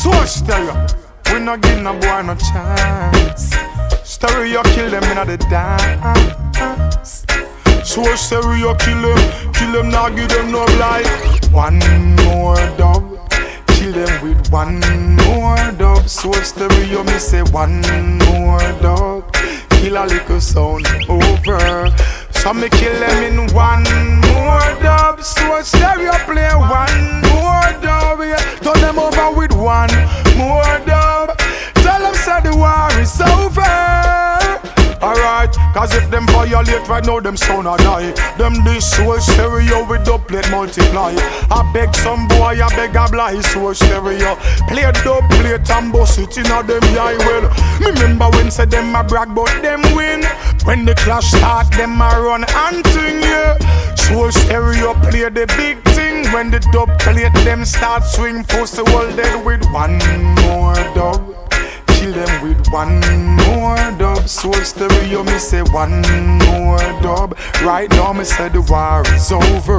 So stereo, we not give no boy no chance. Stereo kill them in the dance. So stereo kill them, now give them no life. One more dub, kill them with one more dub. So stereo me say one more dub, kill a little sound over. So me kill them in one more dub. So stereo play one more dub, yeah. Turn them over with one more dub. Tell them say the war is over. Alright, cause if them violate right now, them sound a die. Them this soul stereo with dubplate multiply. I beg some boy, I beg a blind soul stereo. Play dubplate and bust it in a them eye. Well, me remember when say them a brag but them win. When the clash start, them a run and thing, yeah. Soul stereo play the big thing. When the dubplate them start swing, post the world dead with one more dub. Kill them with one more dub. Soul stereo me say one more dub. Right now me say the war is over.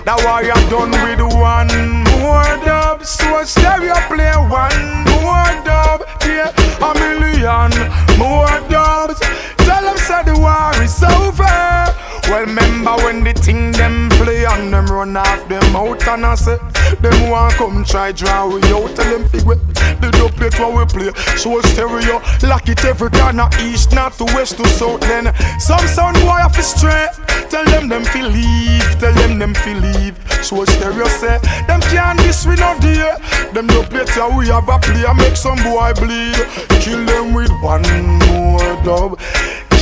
That war you done with one more dub. Soul stereo play one more dub. Yeah, a million more dubs. Tell them say the war is over. Well, remember when the thing them play and them run off them out and I say them want come try draw we out. Tell them figure the dubplate what we play. So stereo lock it every corner, east, north to west to south. Then some sound boy off the straight. Tell them feel leave. Tell them feel leave. So stereo say them can't this we not dear. Them dubplate yeah we have a play and make some boy bleed. Kill them with one more dub.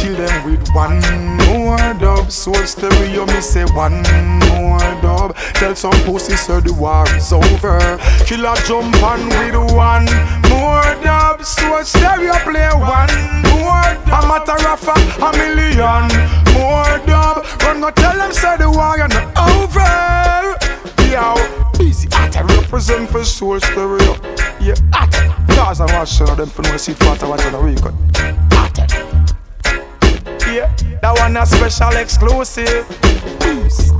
Kill them with one more dub. Soul stereo me say one more dub. Tell some pussy so the war is over. Kill a jump on with one more dub. Soul stereo play one more dub. A matter of a million more dub. Run no tell them say the war is not over. Yo, easy at represent for soul stereo. Yeah, at cause I'm watching them for no seat for watching the record. Yeah, that one a special exclusive. Peace.